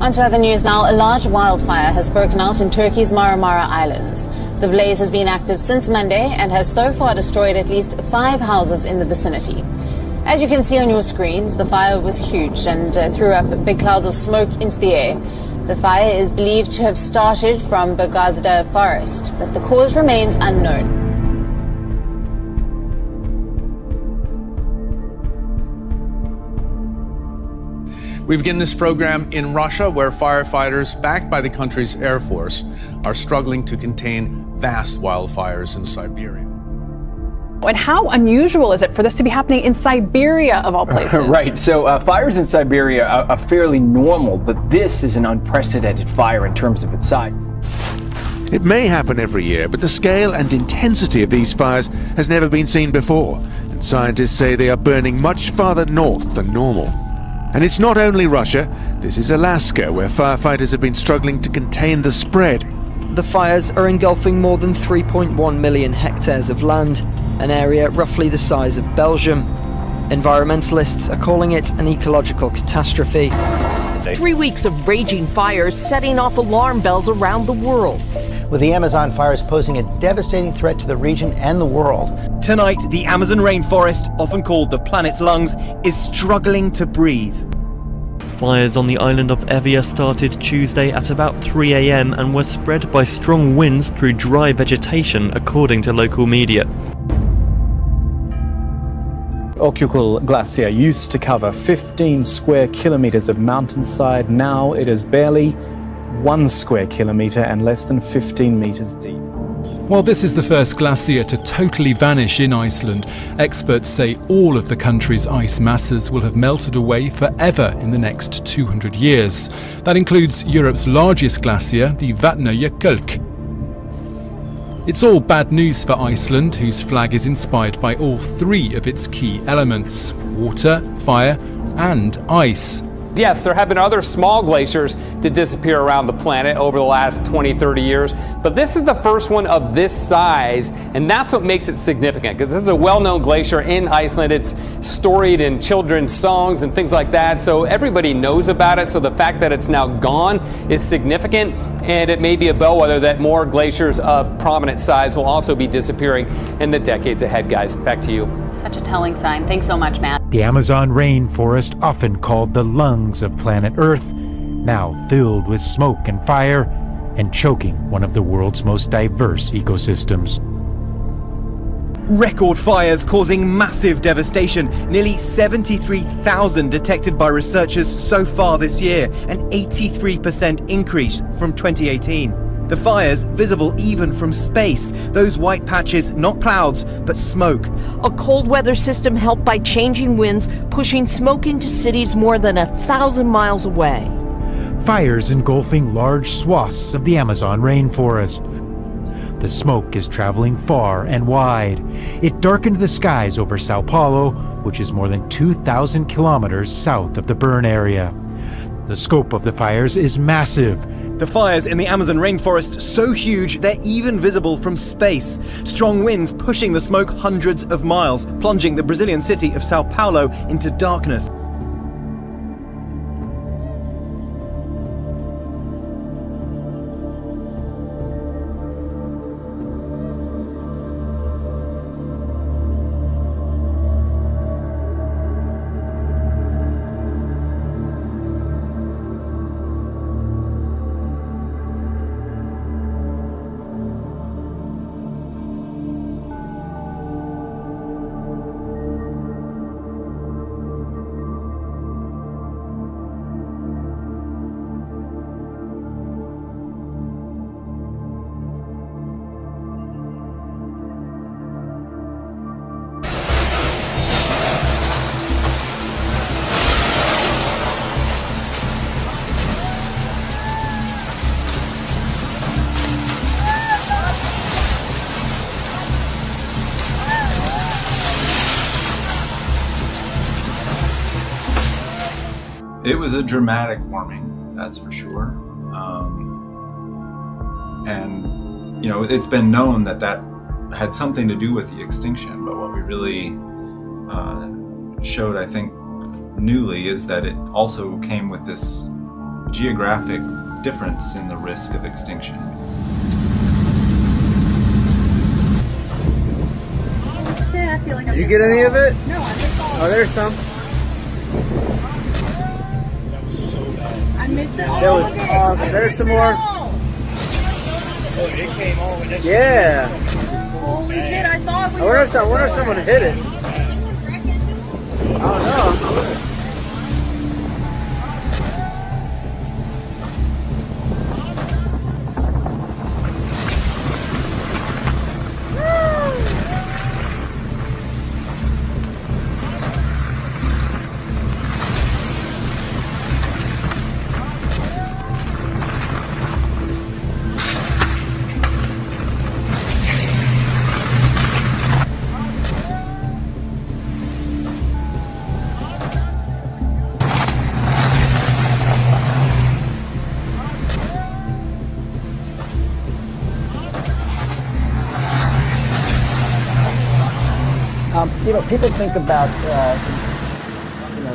On to other news now. A large wildfire has broken out in Turkey's Marmara Islands. The blaze has been active since Monday and has so far destroyed at least 5 houses in the vicinity. As you can see on your screens, the fire was huge and threw up big clouds of smoke into the air. The fire is believed to have started from Bagazda forest, but the cause remains unknown. We begin this program in Russia, where firefighters, backed by the country's Air Force, are struggling to contain vast wildfires in Siberia. And how unusual is it for this to be happening in Siberia, of all places? Right. So fires in Siberia are fairly normal, but this is an unprecedented fire in terms of its size. It may happen every year, but the scale and intensity of these fires has never been seen before. And scientists say they are burning much farther north than normal. And it's not only Russia. This is Alaska, where firefighters have been struggling to contain the spread. The fires are engulfing more than 3.1 million hectares of land, an area roughly the size of Belgium. Environmentalists are calling it an ecological catastrophe. 3 weeks of raging fires setting off alarm bells around the world. With the Amazon fires posing a devastating threat to the region and the world. Tonight, the Amazon rainforest, often called the planet's lungs, is struggling to breathe. Fires on the island of Evia started Tuesday at about 3 a.m. and were spread by strong winds through dry vegetation, according to local media. Okyukul Glacier used to cover 15 square kilometers of mountainside. Now it is barely 1 square kilometer and less than 15 meters deep. While this is the first glacier to totally vanish in Iceland, experts say all of the country's ice masses will have melted away forever in the next 200 years. That includes Europe's largest glacier, the Vatnajökull. It's all bad news for Iceland, whose flag is inspired by all 3 of its key elements: water, fire, and ice. Yes, there have been other small glaciers to disappear around the planet over the last 20, 30 years, but this is the first one of this size, and that's what makes it significant, because this is a well-known glacier in Iceland. It's storied in children's songs and things like that, so everybody knows about it. So the fact that it's now gone is significant, and it may be a bellwether that more glaciers of prominent size will also be disappearing in the decades ahead. Guys, back to you. Such a telling sign. Thanks so much, Matt. The Amazon rainforest, often called the lungs of planet Earth, now filled with smoke and fire and choking one of the world's most diverse ecosystems. Record fires causing massive devastation. Nearly 73,000 detected by researchers so far this year, an 83% increase from 2018. The fires visible even from space. Those white patches, not clouds, but smoke. A cold weather system helped by changing winds, pushing smoke into cities more than 1,000 miles away. Fires engulfing large swaths of the Amazon rainforest. The smoke is traveling far and wide. It darkened the skies over Sao Paulo, which is more than 2,000 kilometers south of the burn area. The scope of the fires is massive. The fires in the Amazon rainforest so huge they're even visible from space. Strong winds pushing the smoke hundreds of miles, plunging the Brazilian city of Sao Paulo into darkness. It was a dramatic warming, that's for sure. And, you know, it's been known that that had something to do with the extinction, but what we really showed, I think, newly is that it also came with this geographic difference in the risk of extinction. Yeah, I feel like Did you get any of it? No, I missed all. Oh, there's some. I missed it all. There was, there's some more. Oh, it came over. Yeah. Holy shit, I saw it. I wonder if someone hit it. I don't know. People think about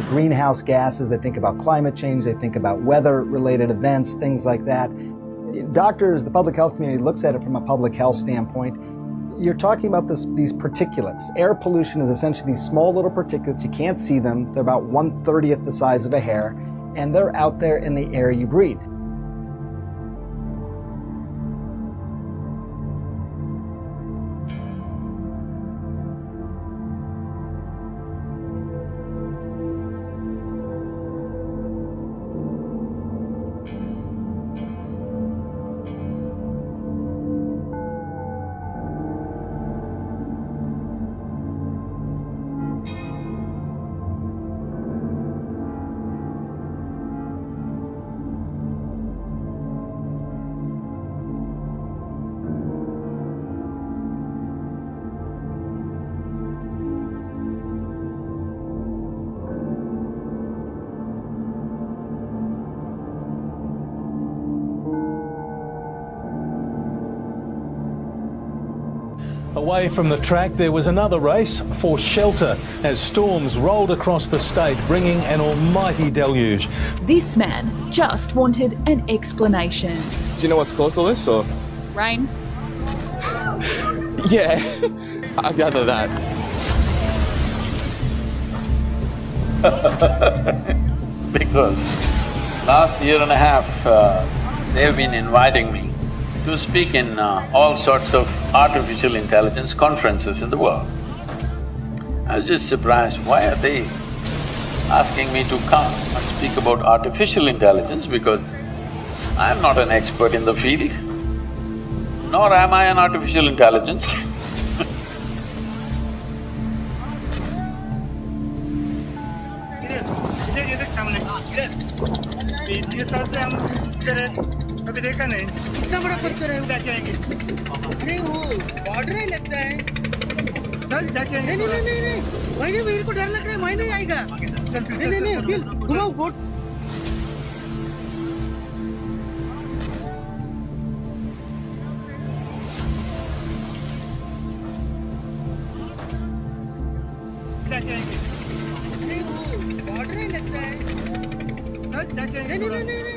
greenhouse gases, they think about climate change, they think about weather-related events, things like that. Doctors, the public health community looks at it from a public health standpoint. You're talking about these particulates. Air pollution is essentially these small little particulates. You can't see them. They're about 1/30th the size of a hair, and they're out there in the air you breathe. Away from the track, there was another race for shelter as storms rolled across the state, bringing an almighty deluge. This man just wanted an explanation. Do you know what's caused all this, or? Rain? Yeah, I gather that. Because last year and a half, they've been inviting me to speak in all sorts of artificial intelligence conferences in the world. I was just surprised, why are they asking me to come and speak about artificial intelligence, because I'm not an expert in the field, nor am I an artificial intelligence. अभी देखा नहीं इतना बड़ा पत्थर है उड़ा जाएंगे नहीं वो बॉर्डर ही लगता है चल जाके नहीं नहीं नहीं नहीं नहीं मेरे को डर लग रहा है मैं नहीं आएगा नहीं नहीं नहीं घुमाओ बोट नहीं वो बॉर्डर ही लगता है चल जाके नहीं नहीं नहीं